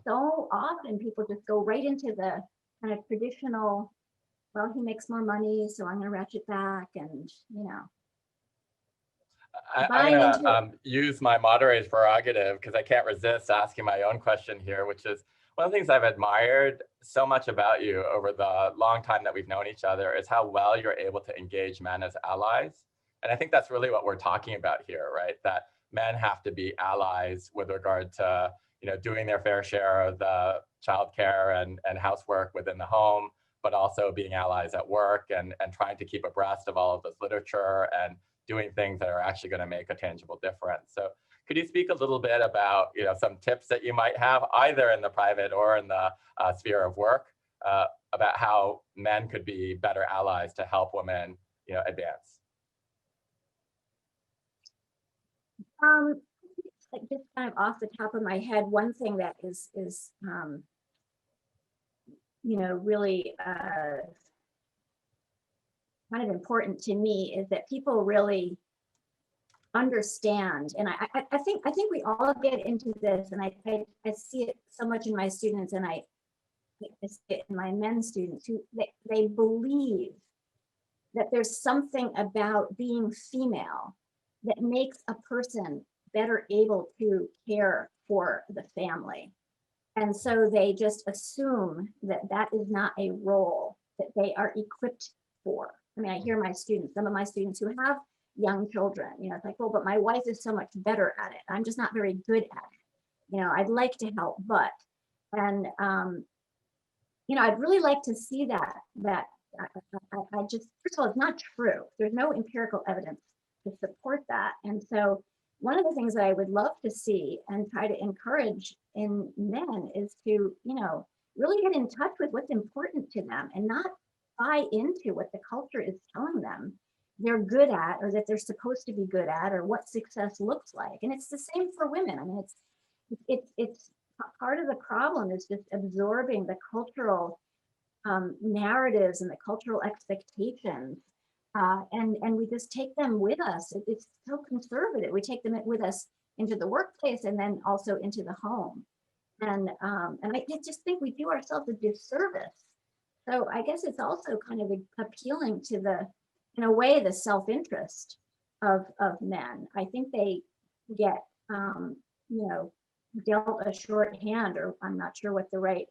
So often people just go right into the kind of traditional well, he makes more money, so I'm gonna ratchet back and, I'm buying going into it. to use my moderator's prerogative because I can't resist asking my own question here, which is one of the things I've admired so much about you over the long time that we've known each other is how well you're able to engage men as allies. And I think that's really what we're talking about here, right? That men have to be allies with regard to, doing their fair share of the childcare and housework within the home, but also being allies at work and trying to keep abreast of all of this literature and doing things that are actually going to make a tangible difference. So could you speak a little bit about some tips that you might have either in the private or in the sphere of work about how men could be better allies to help women advance? Like just kind of off the top of my head, one thing that is really kind of important to me is that people really understand, and I think we all get into this, and I see it so much in my students, and I see it in my men students who they believe that there's something about being female that makes a person better able to care for the family. And so they just assume that that is not a role that they are equipped for. I mean, I hear my students, some of my students who have young children, it's like, oh, but my wife is so much better at it. I'm just not very good at it. I'd like to help, but, and, I'd really like to see that I just, first of all, it's not true. There's no empirical evidence to support that. And so one of the things that I would love to see and try to encourage in men is to, really get in touch with what's important to them and not buy into what the culture is telling them they're good at or that they're supposed to be good at or what success looks like. And it's the same for women. I mean, it's part of the problem is just absorbing the cultural narratives and the cultural expectations. And we just take them with us. It's so conservative. We take them with us into the workplace and then also into the home. And I just think we do ourselves a disservice. So I guess it's also kind of appealing to in a way, the self-interest of men. I think they get, dealt a short hand, or I'm not sure what the right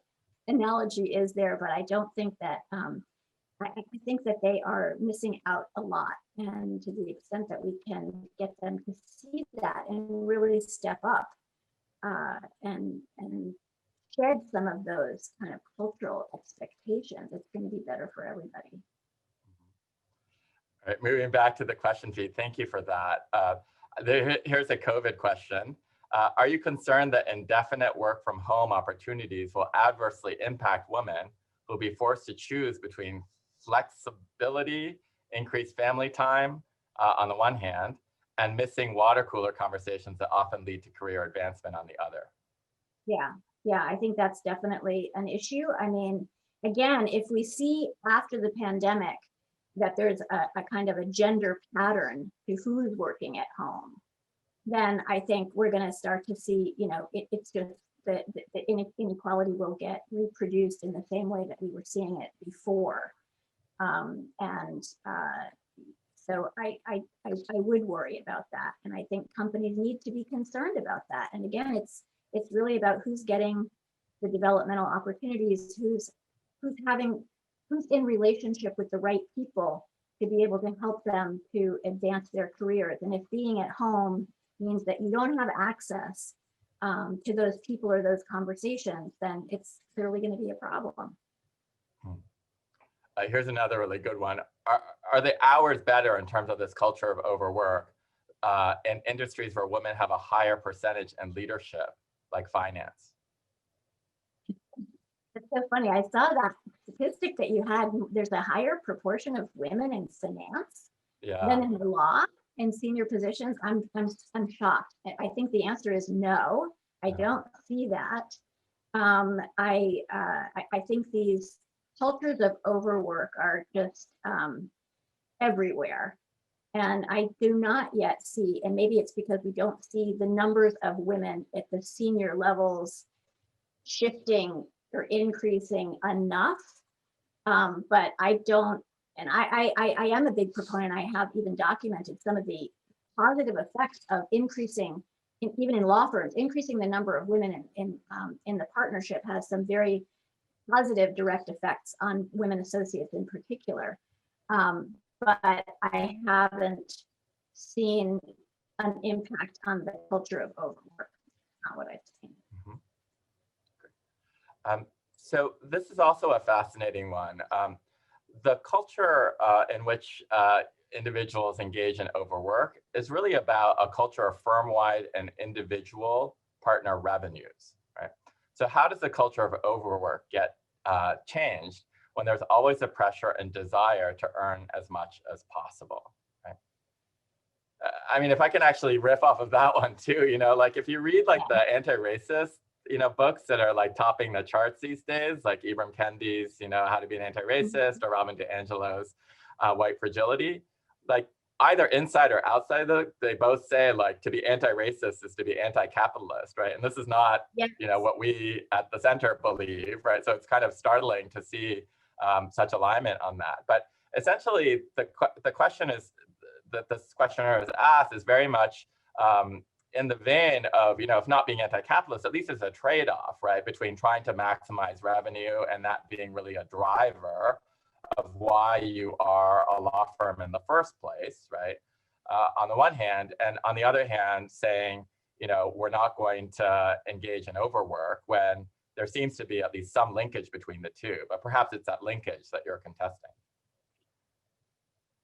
analogy is there, but I don't think that I think that they are missing out a lot. And to the extent that we can get them to see that and really step up and shed some of those kind of cultural expectations, it's going to be better for everybody. All right, moving back to the question feed, thank you for that. Here's a COVID question. Are you concerned that indefinite work from home opportunities will adversely impact women who will be forced to choose between flexibility, increased family time on the one hand, and missing water cooler conversations that often lead to career advancement on the other? Yeah, I think that's definitely an issue. I mean, again, if we see after the pandemic that there's a kind of a gender pattern to who's working at home, then I think we're going to start to see, it's just the inequality will get reproduced in the same way that we were seeing it before. So I would worry about that. And I think companies need to be concerned about that. And again, it's really about who's getting the developmental opportunities, who's in relationship with the right people to be able to help them to advance their careers. And if being at home means that you don't have access to those people or those conversations, then it's clearly going to be a problem. Here's another really good one. Are the hours better in terms of this culture of overwork in industries where women have a higher percentage in leadership, like finance? It's so funny. I saw that statistic that you had. There's a higher proportion of women in finance than in the law in senior positions. I'm shocked. I think the answer is no. I don't see that. I think these cultures of overwork are just everywhere. And I do not yet see, and maybe it's because we don't see the numbers of women at the senior levels shifting or increasing enough But I don't, and I am a big proponent. I have even documented some of the positive effects of increasing, even in law firms, increasing the number of women in the partnership has some very positive direct effects on women associates in particular. But I haven't seen an impact on the culture of overwork. Not what I've seen. So this is also a fascinating one. The culture in which individuals engage in overwork is really about a culture of firm-wide and individual partner revenues, right? So how does the culture of overwork get changed when there's always a pressure and desire to earn as much as possible, right? I mean, if I can actually riff off of that one too, you know, like if you read like the anti-racist, you know, books that are like topping the charts these days, like Ibram Kendi's, you know, How to Be an Anti-Racist, or Robin DiAngelo's White Fragility, like either inside or outside they both say like to be anti-racist is to be anti-capitalist, right? And this is not, you know, what we at the center believe, right? So it's kind of startling to see such alignment on that. But essentially, the question is that this questioner has asked is very much in the vein of, you know, if not being anti-capitalist, at least it's a trade-off, right, between trying to maximize revenue and that being really a driver of why you are a law firm in the first place, right, on the one hand, and on the other hand, saying, you know, we're not going to engage in overwork when there seems to be at least some linkage between the two, but perhaps it's that linkage that you're contesting.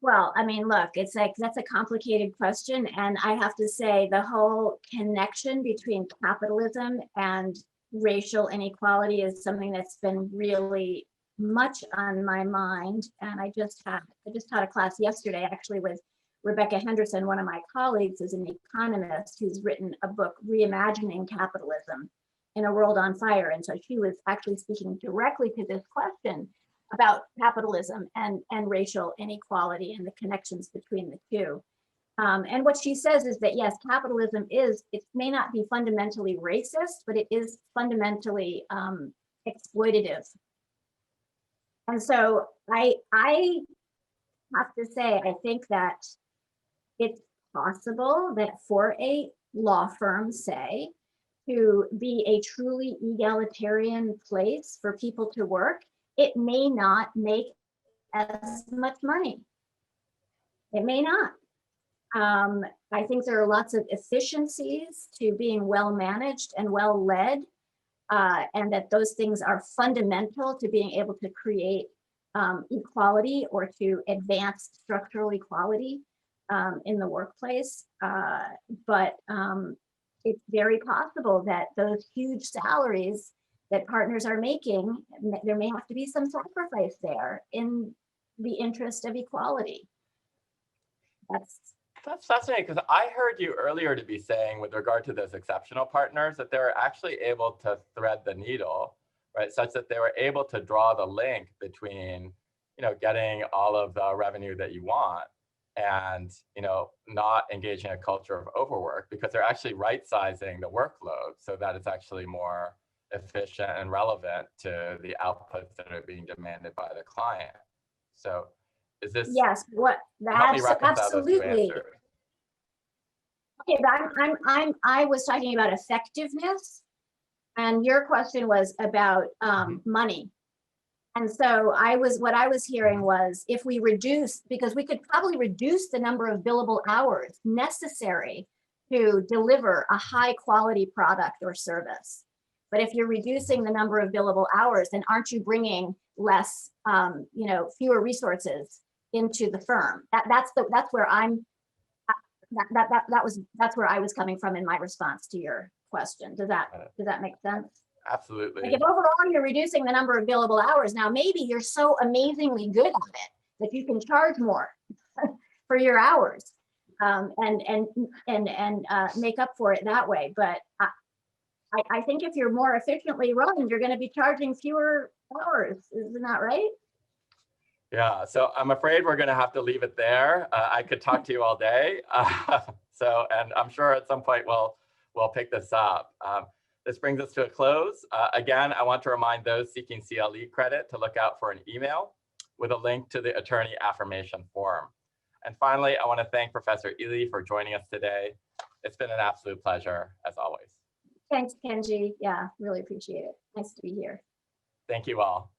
Well, I mean, look, it's like, that's a complicated question. And I have to say the whole connection between capitalism and racial inequality is something that's been really much on my mind. And I just had a class yesterday actually with Rebecca Henderson, one of my colleagues, is an economist who's written a book, Reimagining Capitalism in a World on Fire. And so she was actually speaking directly to this question about capitalism and racial inequality and the connections between the two. And what she says is that, yes, capitalism it may not be fundamentally racist, but it is fundamentally exploitative. And so I have to say, I think that it's possible that for a law firm, say, to be a truly egalitarian place for people to work, it may not make as much money. It may not. I think there are lots of efficiencies to being well managed and well led, and that those things are fundamental to being able to create equality or to advance structural equality in the workplace. But it's very possible that those huge salaries that partners are making, there may have to be some sacrifice there in the interest of equality. That's fascinating, because I heard you earlier to be saying with regard to those exceptional partners that they were actually able to thread the needle, right, such that they were able to draw the link between, you know, getting all of the revenue that you want and, you know, not engaging in a culture of overwork, because they're actually right-sizing the workload so that it's actually more efficient and relevant to the outputs that are being demanded by the client. So is this? Yes, what that's absolutely. Okay, but I was talking about effectiveness, and your question was about money. And so what I was hearing was, if we reduce, because we could probably reduce the number of billable hours necessary to deliver a high quality product or service. But if you're reducing the number of billable hours, then aren't you bringing less, you know, fewer resources into the firm? That's where that's where I was coming from in my response to your question. Does that make sense? Absolutely. Like if overall you're reducing the number of billable hours, now maybe you're so amazingly good at it that you can charge more for your hours, and make up for it that way. But I think if you're more efficiently run, you're going to be charging fewer hours. Isn't that right? Yeah, so I'm afraid we're going to have to leave it there. I could talk to you all day. And I'm sure at some point we'll pick this up. This brings us to a close. Again, I want to remind those seeking CLE credit to look out for an email with a link to the attorney affirmation form. And finally, I want to thank Professor Ely for joining us today. It's been an absolute pleasure, as always. Thanks, Kenji. Yeah, really appreciate it. Nice to be here. Thank you all.